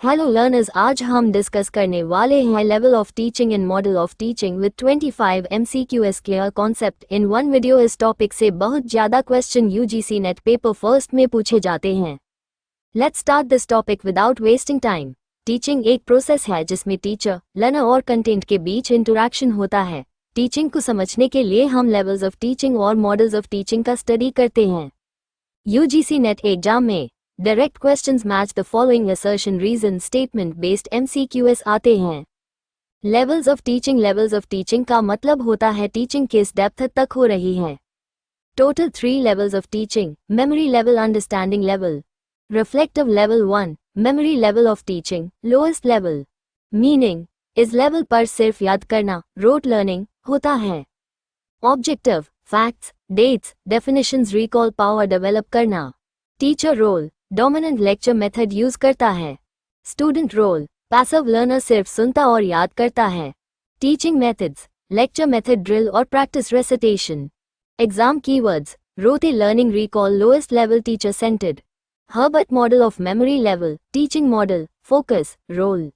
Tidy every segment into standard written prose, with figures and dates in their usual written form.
Hello learners, आज हम discuss करने वाले हैं level of teaching and model of teaching with 25 MCQs clear concept in one video. इस टॉपिक से बहुत ज़्यादा question UGC net paper first में पूछे जाते हैं। Let's start this topic without wasting time. Teaching एक प्रोसेस है जिसमें टीचर, लर्नर और कंटेंट के बीच इंटरैक्शन होता है। टीचिंग को समझने के लिए हम लेवल्स ऑफ टीचिंग और मॉडल्स ऑफ टीचिंग का स्टडी करते हैं। यूजीसी नेट एग्जाम में direct questions match the following assertion reason statement based MCQs आते हैं। लेवल्स ऑफ टीचिंग का मतलब होता है टीचिंग किस डेप्थ तक हो रही है। Total 3 levels of teaching: memory level, understanding level, reflective level 1। Memory level of teaching lowest level. Meaning: इस लेवल पर सिर्फ याद करना, रोट लर्निंग होता है। Objective: facts, dates, definitions, recall power develop करना। Teacher role: dominant lecture method use करता है। स्टूडेंट रोल: पैसिव लर्नर सिर्फ सुनता और याद करता है। Teaching methods: lecture method, drill और practice recitation. Exam keywords: rote learning, recall, lowest level, teacher centred. Herbart model of memory level, teaching model, focus, role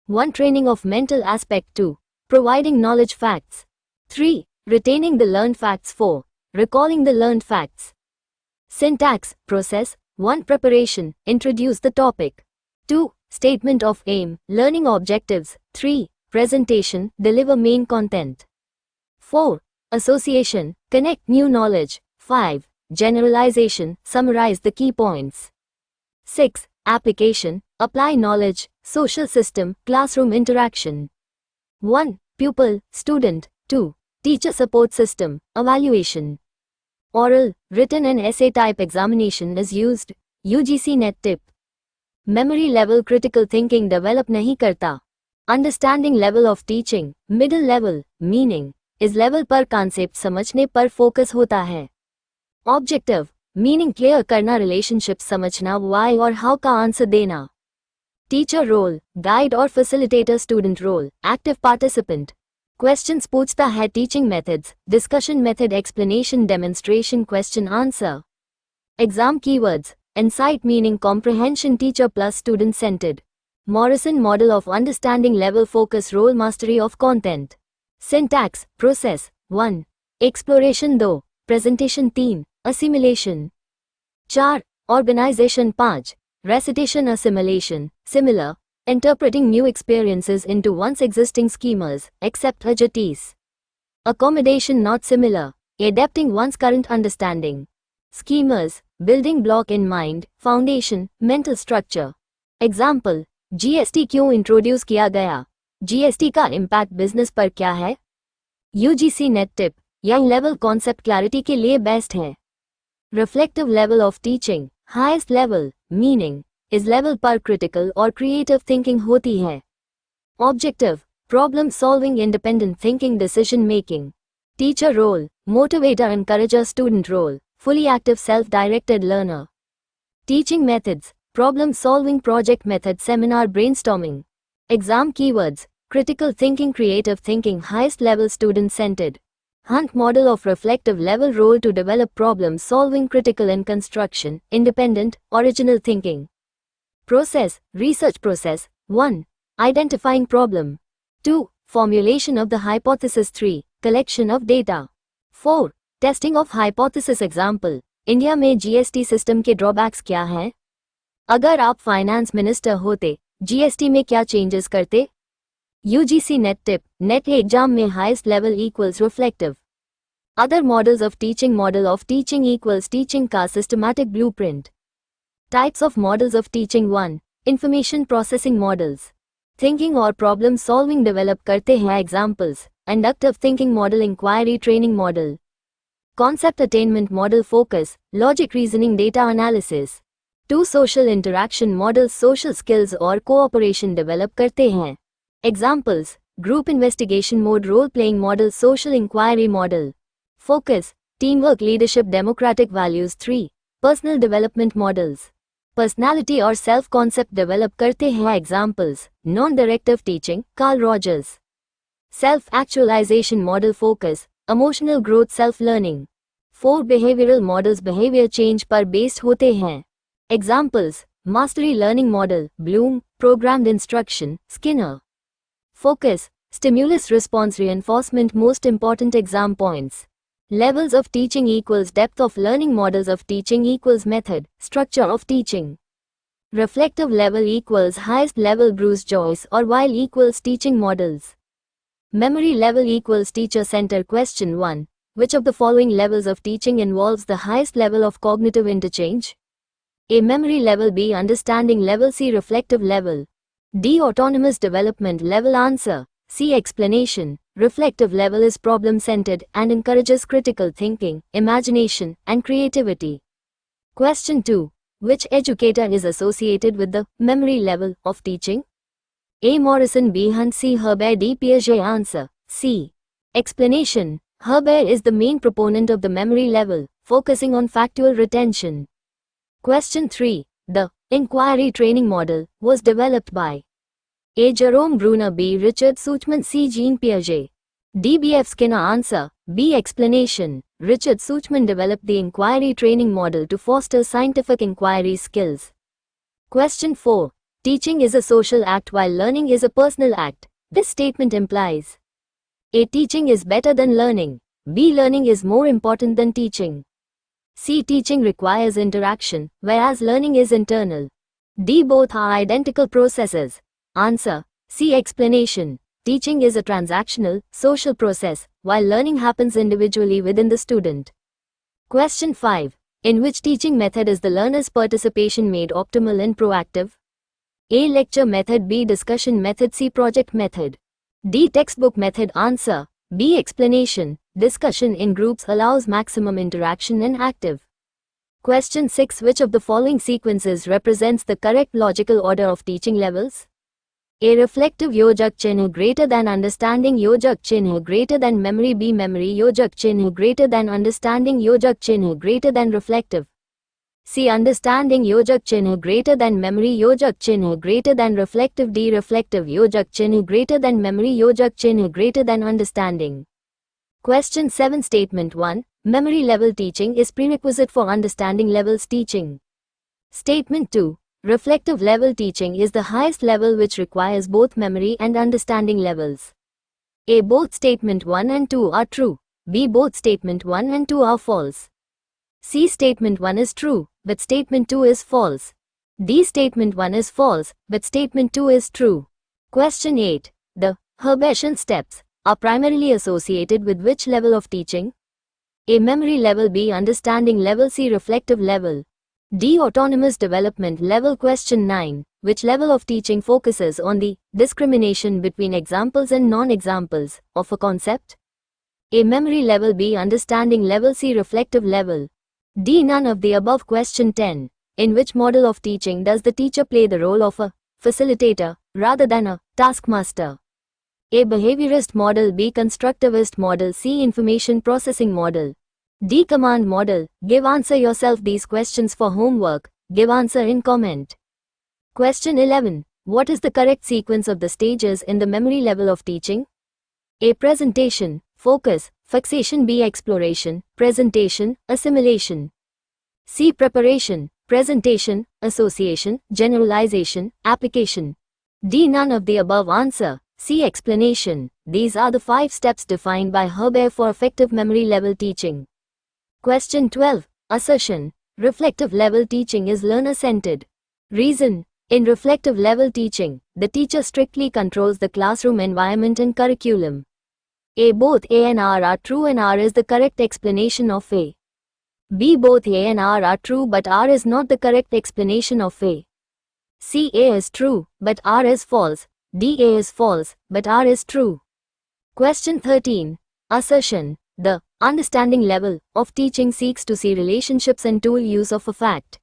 1 training of mental aspect, 2 providing knowledge facts, 3 retaining the learned facts, 4 recalling the learned facts. Syntax: process 1 preparation, introduce the topic, 2 statement of aim, learning objectives, 3 presentation, deliver main content, 4 association, connect new knowledge, 5 generalization, summarize the key points, 6 application, apply knowledge, social system, classroom interaction, 1 pupil, student, 2 teacher support system, evaluation. Oral, written and essay type examination is used. UGC net tip: memory level critical thinking develop नहीं करता। Understanding level of teaching middle level, meaning इस level पर concept समझने पर focus होता है। Objective, meaning clear करना, relationship समझना, why और how का answer देना। Teacher role, guide और facilitator, student role, active participant। Questions पूछता है, teaching methods, discussion method, explanation, demonstration, question answer. Exam keywords: insight, meaning, comprehension, teacher plus student centred. Morrison model of understanding level, focus, role, mastery of content. Syntax: process 1 exploration, 2 presentation, 3 assimilation, 4 organisation, 5 recitation, assimilation, similar, interpreting new experiences into one's existing schemas, except adjutees. Accommodation, not similar, adapting one's current understanding. Schemas, building block in mind, foundation, mental structure. Example: GST क्यों introduce किया गया? GST का impact business पर क्या है? UGC NET tip: young level concept clarity के लिए best है। Reflective level of teaching highest level, meaning इस लेवल पर क्रिटिकल और क्रिएटिव थिंकिंग होती है। Objective: problem solving, independent thinking, decision making. Teacher role: motivator, encourager, student role: fully active, self directed learner. Teaching methods: problem solving, project method, seminar, brainstorming. Exam keywords: critical thinking, creative thinking, highest level, student centred. Hunt model of reflective level, role to develop problem solving, critical and construction, independent, original thinking. Process, research process, 1 identifying problem, 2 formulation of the hypothesis, 3 collection of data, 4 testing of hypothesis. Example: India में GST system के drawbacks क्या हैं? अगर आप finance minister होते, GST में क्या changes करते? UGC NET tip: NET exam में highest level equals reflective. Other models of teaching, model of teaching equals teaching का systematic blueprint. Types of models of teaching: 1 information processing models, thinking और problem solving develop करते हैं। Examples: inductive thinking model, inquiry training model, concept attainment model, focus, logic reasoning, data analysis। 2 social interaction models, social skills और cooperation develop करते हैं। Examples: group investigation mode, role playing model, social inquiry model, focus, teamwork, leadership, democratic values। 3 personal development models, personality और self concept develop करते हैं। Examples: non directive teaching, Carl Rogers, self actualisation model, focus, emotional growth, self learning. 4 behavioural models behaviour change पर based होते हैं। Examples: Mastery learning model, Bloom. Programmed instruction, Skinner. Focus, stimulus response reinforcement. Most important exam points. Levels of teaching equals depth of learning. Models of teaching equals method, structure of teaching. Reflective level equals highest level. Bruce Joyce or Weil equals teaching models. Memory level equals teacher center. Question 1. Which of the following levels of teaching involves the highest level of cognitive interchange? A. Memory level. B. Understanding level. C. Reflective level. D. Autonomous development level. Answer. C. Explanation. Reflective level is problem-centered and encourages critical thinking, imagination, and creativity. Question 2. Which educator is associated with the memory level of teaching? A. Morrison. B. Hunt. C. Herbert. D. Piaget. Answer. C. Explanation. Herbert is the main proponent of the memory level, focusing on factual retention. Question 3. The inquiry training model was developed by A. Jerome Bruner. B. Richard Suchman. C. Jean Piaget. D. B. F. Skinner. Answer. B. Explanation. Richard Suchman developed the inquiry training model to foster scientific inquiry skills. Question 4. Teaching is a social act while learning is a personal act. This statement implies A. Teaching is better than learning. B. Learning is more important than teaching. C. Teaching requires interaction, whereas learning is internal. D. Both are identical processes. Answer. C. Explanation. Teaching is a transactional, social process, while learning happens individually within the student. Question 5. In which teaching method is the learner's participation made optimal and proactive? A. Lecture method. B. Discussion method. C. Project method. D. Textbook method. Answer. B. Explanation. Discussion in groups allows maximum interaction and active. Question 6. Which of the following sequences represents the correct logical order of teaching levels? A. Reflective Yojak Chinhu greater than understanding Yojak Chinhu greater than memory. B. Memory Yojak Chinhu greater than understanding Yojak Chinhu greater than reflective. C. Understanding Yojak Chinhu greater than memory Yojak Chinhu greater than reflective. D. Reflective Yojak Chinhu greater than memory Yojak Chinhu greater than understanding. Question 7. Statement 1. Memory level teaching is prerequisite for understanding levels teaching. Statement 2. Reflective level teaching is the highest level which requires both memory and understanding levels. A. Both statement 1 and 2 are true. B. Both statement 1 and 2 are false. C. Statement 1 is true, but statement 2 is false. D. Statement 1 is false, but statement 2 is true. Question 8. The Herbartian steps are primarily associated with which level of teaching? A. Memory level. B. Understanding level. C. Reflective level. D. Autonomous development level. Question 9. Which level of teaching focuses on the discrimination between examples and non-examples of a concept? A. Memory level. B. Understanding level. C. Reflective level. D. None of the above. Question 10. In which model of teaching does the teacher play the role of a facilitator rather than a taskmaster? A. Behaviorist model. B. Constructivist model. C. Information processing model. D. Command model. Give answer yourself these questions for homework. Give answer in comment. Question 11. What is the correct sequence of the stages in the memory level of teaching? A. Presentation, focus, fixation. B. Exploration, presentation, assimilation. C. Preparation, presentation, association, generalization, application. D. None of the above. Answer. C. Explanation. These are the 5 steps defined by Herbert for effective memory level teaching. Question 12. Assertion. Reflective level teaching is learner-centered. Reason. In reflective level teaching, the teacher strictly controls the classroom environment and curriculum. A. Both A and R are true and R is the correct explanation of A. B. Both A and R are true but R is not the correct explanation of A. C. A is true, but R is false. D. A is false, but R is true. Question 13. Assertion. The understanding level of teaching seeks to see relationships and tool use of a fact.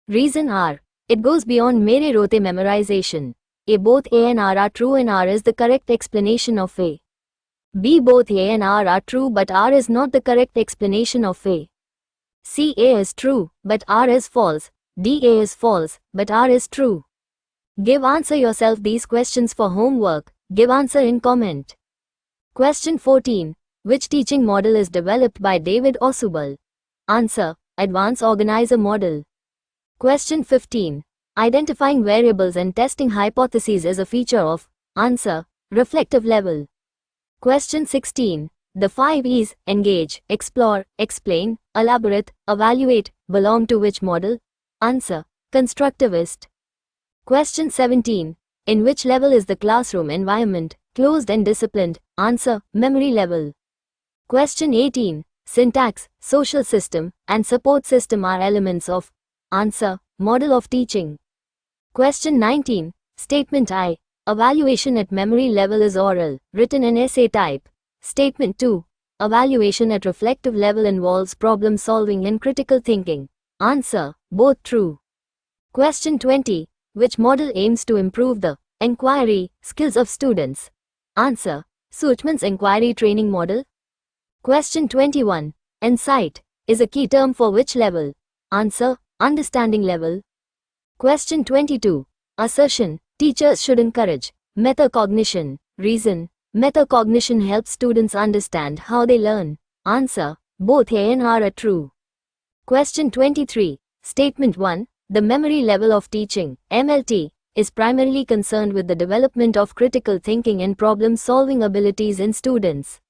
Reason R. It goes beyond mere rote memorization. A. Both A and R are true and R is the correct explanation of A. B. Both A and R are true but R is not the correct explanation of A. C. A is true, but R is false. D. A is false, but R is true. Give answer yourself these questions for homework. Give answer in comment. Question 14. Which teaching model is developed by David Ausubel? Answer. Advanced Organizer Model. Question 15. Identifying variables and testing hypotheses is a feature of answer. Reflective level. Question 16. The 5 E's, engage, explore, explain, elaborate, evaluate, belong to which model? Answer. Constructivist. Question 17. In which level is the classroom environment, closed and disciplined? Answer. Memory level. Question 18. Syntax, social system, and support system are elements of answer. Model of teaching. Question 19. Statement I. Evaluation at memory level is oral, written in essay type. Statement 2. Evaluation at reflective level involves problem solving and critical thinking. Answer. Both true. Question 20. Which model aims to improve the inquiry skills of students? Answer. Suchman's inquiry training model. Question 21. Insight is a key term for which level? Answer. Understanding level. Question 22. Assertion. Teachers should encourage metacognition. Reason. Metacognition helps students understand how they learn. Answer. Both A and R are true. Question 23. Statement 1. The memory level of teaching, MLT, is primarily concerned with the development of critical thinking and problem-solving abilities in students.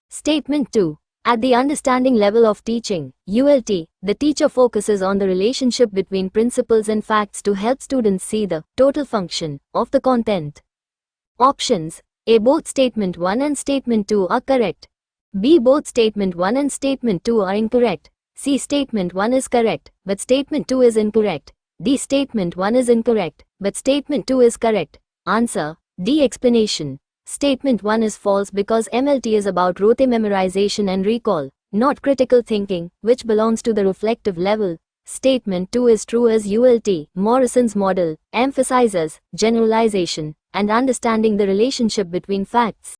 Statement 2. At the understanding level of teaching, ULT, the teacher focuses on the relationship between principles and facts to help students see the total function of the content. Options: A. Both Statement 1 and Statement 2 are correct. B. Both Statement 1 and Statement 2 are incorrect. C. Statement 1 is correct, but Statement 2 is incorrect. D. Statement 1 is incorrect, but Statement 2 is correct. Answer: D. Explanation. Statement 1 is false because MLT is about rote memorization and recall, not critical thinking, which belongs to the reflective level. Statement 2 is true as ULT, Morrison's model, emphasizes generalization and understanding the relationship between facts.